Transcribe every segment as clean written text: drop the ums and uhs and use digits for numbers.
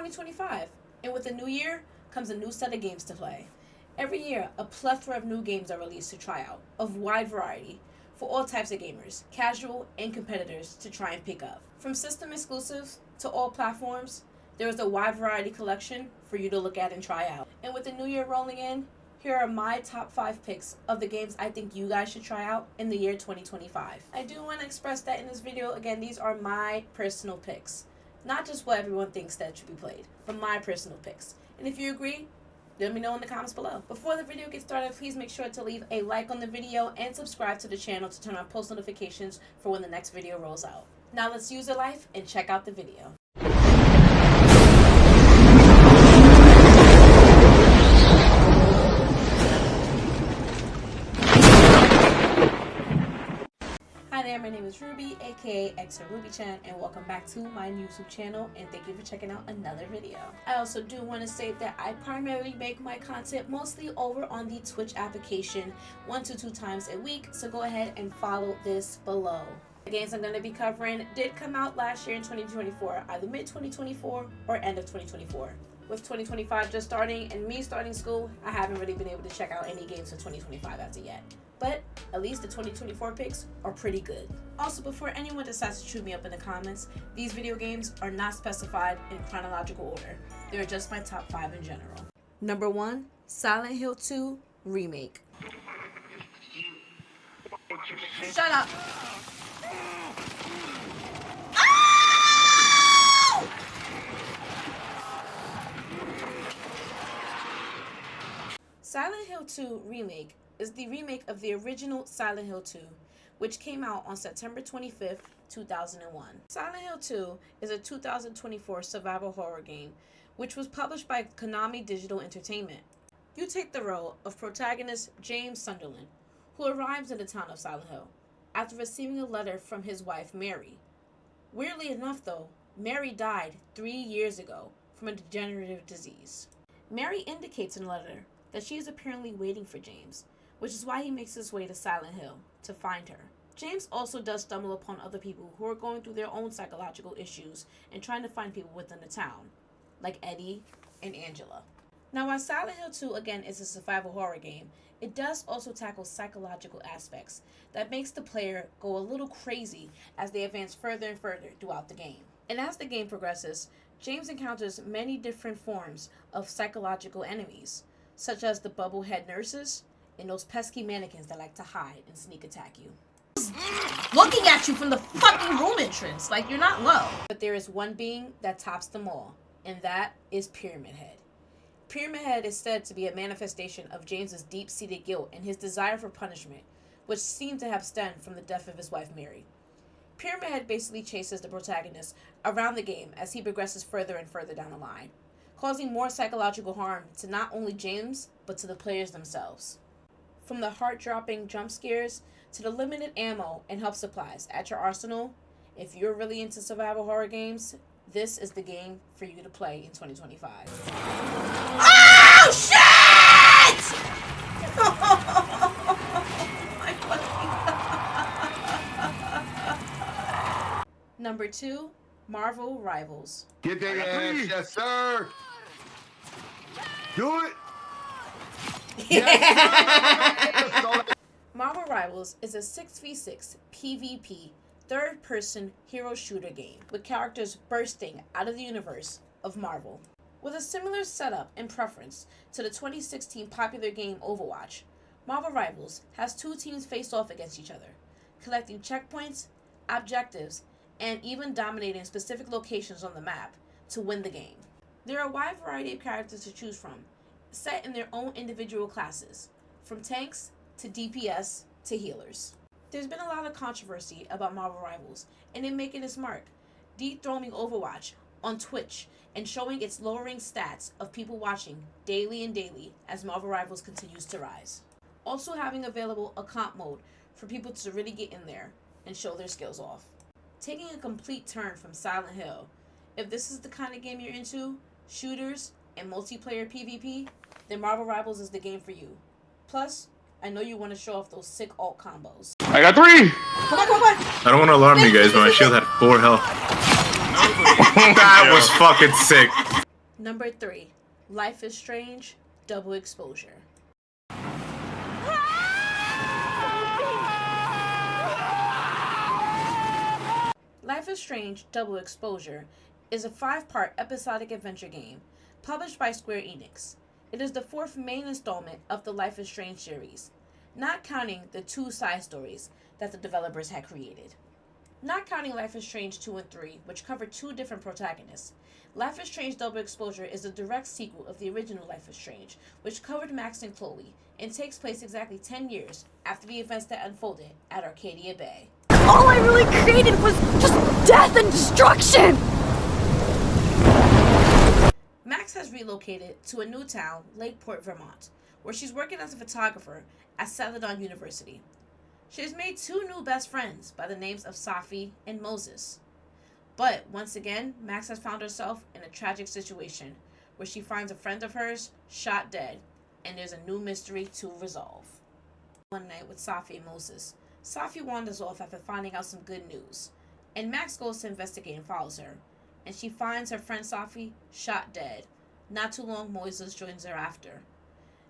2025, and with the new year comes a new set of games to play. Every year, a plethora of new games are released to try out, of wide variety, for all types of gamers, casual and competitors, to try and pick up. From system exclusives to all platforms, there is a wide variety collection for you to look at and try out. And with the new year rolling in, here are my top 5 picks of the games I think you guys should try out in the year 2025. I do want to express that in this video, again, these are my personal picks. Not just what everyone thinks that should be played, but my personal picks. And if you agree, let me know in the comments below. Before the video gets started, please make sure to leave a like on the video and subscribe to the channel to turn on post notifications for when the next video rolls out. Now let's use your life and check out the video. Hi there, my name is Ruby, aka XRubyChan, and welcome back to my YouTube channel, and thank you for checking out another video. I also do want to say that I primarily make my content mostly over on the Twitch application 1 to 2 times a week, so go ahead and follow this below. The games I'm going to be covering did come out last year in 2024, either mid-2024 or end of 2024. With 2025 just starting and me starting school, I haven't really been able to check out any games for 2025 as of yet. But at least the 2024 picks are pretty good. Also, before anyone decides to chew me up in the comments, these video games are not specified in chronological order. They're just my top 5 in general. Number 1, Silent Hill 2 Remake. Shut up! Silent Hill 2 Remake is the remake of the original Silent Hill 2, which came out on September 25th, 2001. Silent Hill 2 is a 2024 survival horror game, which was published by Konami Digital Entertainment. You take the role of protagonist James Sunderland, who arrives in the town of Silent Hill after receiving a letter from his wife, Mary. Weirdly enough, though, Mary died 3 years ago from a degenerative disease. Mary indicates in the letter that she is apparently waiting for James, which is why he makes his way to Silent Hill to find her. James also does stumble upon other people who are going through their own psychological issues and trying to find people within the town, like Eddie and Angela. Now, while Silent Hill 2 again is a survival horror game, it does also tackle psychological aspects that makes the player go a little crazy as they advance further and further throughout the game. And as the game progresses, James encounters many different forms of psychological enemies, such as the bubblehead nurses and those pesky mannequins that like to hide and sneak attack you. Looking at you from the fucking room entrance, like you're not low. But there is one being that tops them all, and that is Pyramid Head. Pyramid Head is said to be a manifestation of James's deep-seated guilt and his desire for punishment, which seemed to have stemmed from the death of his wife Mary. Pyramid Head basically chases the protagonist around the game as he progresses further and further down the line, causing more psychological harm to not only James, but to the players themselves. From the heart-dropping jump scares to the limited ammo and health supplies at your arsenal, if you're really into survival horror games, this is the game for you to play in 2025. Oh, shit! My fucking Number 2, Marvel Rivals. Get that ass, yes sir! Do it! Yes. Marvel Rivals is a 6v6 PvP third-person hero shooter game with characters bursting out of the universe of Marvel. With a similar setup and preference to the 2016 popular game Overwatch, Marvel Rivals has 2 teams face off against each other, collecting checkpoints, objectives, and even dominating specific locations on the map to win the game. There are a wide variety of characters to choose from, set in their own individual classes, from tanks to DPS to healers. There's been a lot of controversy about Marvel Rivals and it making its mark, dethroning Overwatch on Twitch and showing its lowering stats of people watching daily and daily as Marvel Rivals continues to rise. Also having available a comp mode for people to really get in there and show their skills off. Taking a complete turn from Silent Hill, if this is the kind of game you're into, shooters and multiplayer PvP, then Marvel Rivals is the game for you. Plus, I know you want to show off those sick ult combos. I got 3! Come on. I don't want to alarm you guys, but my shield had 4 health. That was fucking sick. Number 3, Life is Strange Double Exposure. Life is Strange Double Exposure is a 5-part episodic adventure game published by Square Enix. It is the 4th main installment of the Life is Strange series, not counting the 2 side stories that the developers had created. Not counting Life is Strange 2 and 3, which cover 2 different protagonists, Life is Strange Double Exposure is a direct sequel of the original Life is Strange, which covered Max and Chloe, and takes place exactly 10 years after the events that unfolded at Arcadia Bay. All I really created was just death and destruction! Max has relocated to a new town, Lakeport, Vermont, where she's working as a photographer at Celadon University. She has made 2 new best friends by the names of Safi and Moses. But once again, Max has found herself in a tragic situation where she finds a friend of hers shot dead, and there's a new mystery to resolve. One night with Safi and Moses, Safi wanders off after finding out some good news, and Max goes to investigate and follows her, and she finds her friend Safi shot dead. Not too long, Moses joins her after.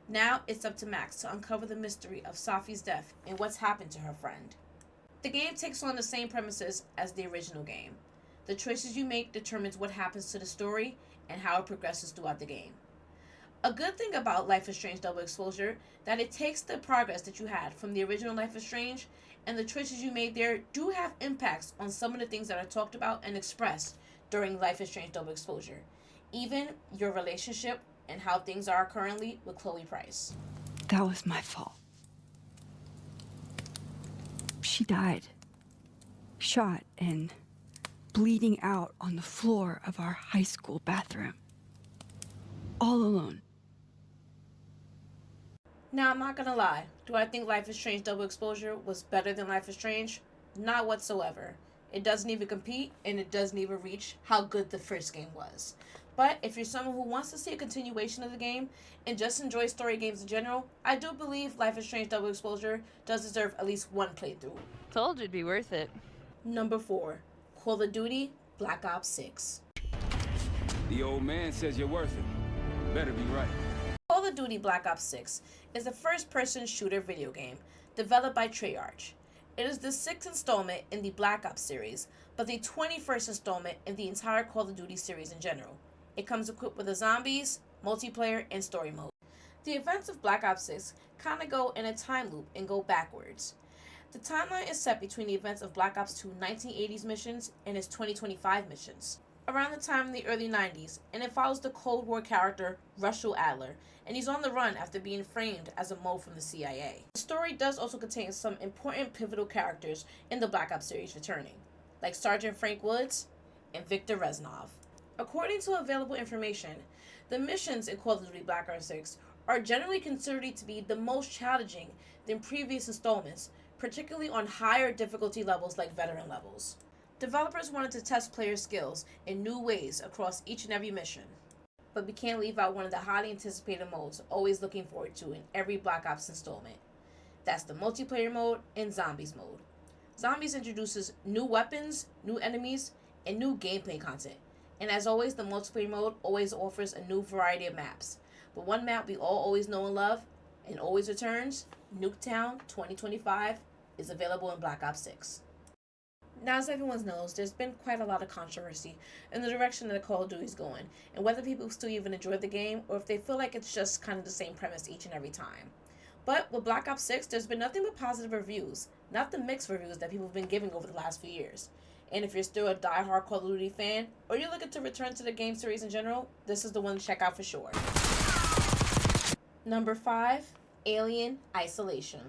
Now it's up to Max to uncover the mystery of Safi's death and what's happened to her friend. The game takes on the same premises as the original game. The choices you make determines what happens to the story and how it progresses throughout the game. A good thing about Life is Strange Double Exposure that it takes the progress that you had from the original Life is Strange, and the choices you made there do have impacts on some of the things that are talked about and expressed during Life is Strange Double Exposure. Even your relationship and how things are currently with Chloe Price. That was my fault. She died. Shot and bleeding out on the floor of our high school bathroom. All alone. Now, I'm not gonna lie. Do I think Life is Strange Double Exposure was better than Life is Strange? Not whatsoever. It doesn't even compete, and it doesn't even reach how good the first game was. But if you're someone who wants to see a continuation of the game and just enjoy story games in general, I do believe Life is Strange Double Exposure does deserve at least one playthrough. Told you it'd be worth it. Number 4, Call of Duty Black Ops 6. The old man says you're worth it. Better be right. Call of Duty Black Ops 6 is a first-person shooter video game developed by Treyarch. It is the 6th installment in the Black Ops series, but the 21st installment in the entire Call of Duty series in general. It comes equipped with the zombies, multiplayer, and story mode. The events of Black Ops 6 kinda go in a time loop and go backwards. The timeline is set between the events of Black Ops 2 1980s missions and its 2025 missions, around the time in the early 90s, and it follows the Cold War character Russell Adler, and he's on the run after being framed as a mole from the CIA. The story does also contain some important pivotal characters in the Black Ops series returning, like Sergeant Frank Woods and Viktor Reznov. According to available information, the missions in Call of Duty Black Ops 6 are generally considered to be the most challenging than previous installments, particularly on higher difficulty levels like veteran levels. Developers wanted to test player skills in new ways across each and every mission, but we can't leave out one of the highly anticipated modes always looking forward to in every Black Ops installment. That's the multiplayer mode and zombies mode. Zombies introduces new weapons, new enemies, and new gameplay content. And as always, the multiplayer mode always offers a new variety of maps. But one map we all always know and love, and always returns, Nuketown 2025, is available in Black Ops 6. Now, as everyone knows, there's been quite a lot of controversy in the direction that Call of Duty is going, and whether people still even enjoy the game, or if they feel like it's just kind of the same premise each and every time. But with Black Ops 6, there's been nothing but positive reviews, not the mixed reviews that people have been giving over the last few years. And if you're still a die-hard Call of Duty fan, or you're looking to return to the game series in general, this is the one to check out for sure. Number 5, Alien Isolation.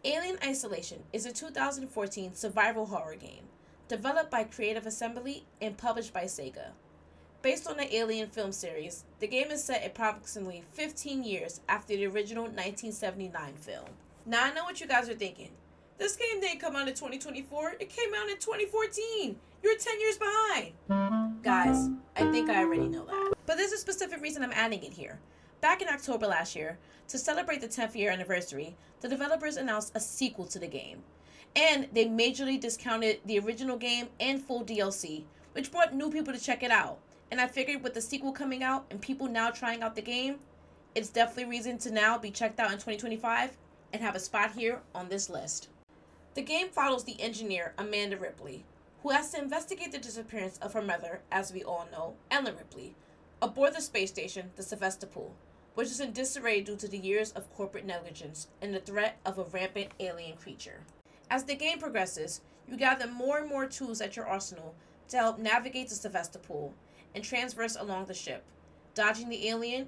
Alien Isolation is a 2014 survival horror game, developed by Creative Assembly and published by Sega. Based on the Alien film series, the game is set approximately 15 years after the original 1979 film. Now I know what you guys are thinking. This game didn't come out in 2024, it came out in 2014. You're 10 years behind. guys, I think I already know that. But there's a specific reason I'm adding it here. Back in October last year, to celebrate the 10th year anniversary, the developers announced a sequel to the game. And they majorly discounted the original game and full DLC, which brought new people to check it out. And I figured with the sequel coming out and people now trying out the game, it's definitely reason to now be checked out in 2025 and have a spot here on this list. The game follows the engineer Amanda Ripley, who has to investigate the disappearance of her mother, as we all know, Ellen Ripley, aboard the space station, the Sevastopol, which is in disarray due to the years of corporate negligence and the threat of a rampant alien creature. As the game progresses, you gather more and more tools at your arsenal to help navigate the Sevastopol and transverse along the ship, dodging the alien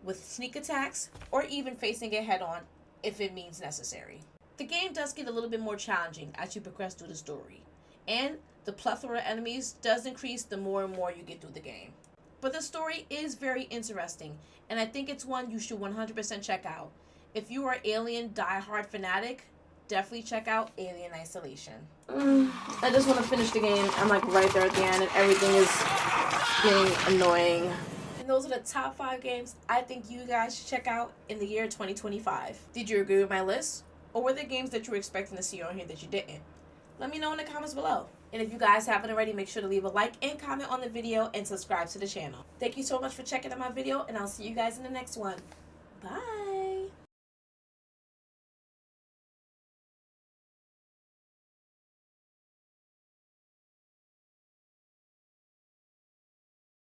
with sneak attacks or even facing it head-on if it means necessary. The game does get a little bit more challenging as you progress through the story, and the plethora of enemies does increase the more and more you get through the game. But the story is very interesting, and I think it's one you should 100% check out. If you are Alien diehard fanatic, definitely check out Alien Isolation. I just want to finish the game. I'm like right there at the end and everything is getting annoying. And those are the top 5 games I think you guys should check out in the year 2025. Did you agree with my list? Or were there games that you were expecting to see on here that you didn't? Let me know in the comments below. And if you guys haven't already, make sure to leave a like and comment on the video and subscribe to the channel. Thank you so much for checking out my video, and I'll see you guys in the next one. Bye!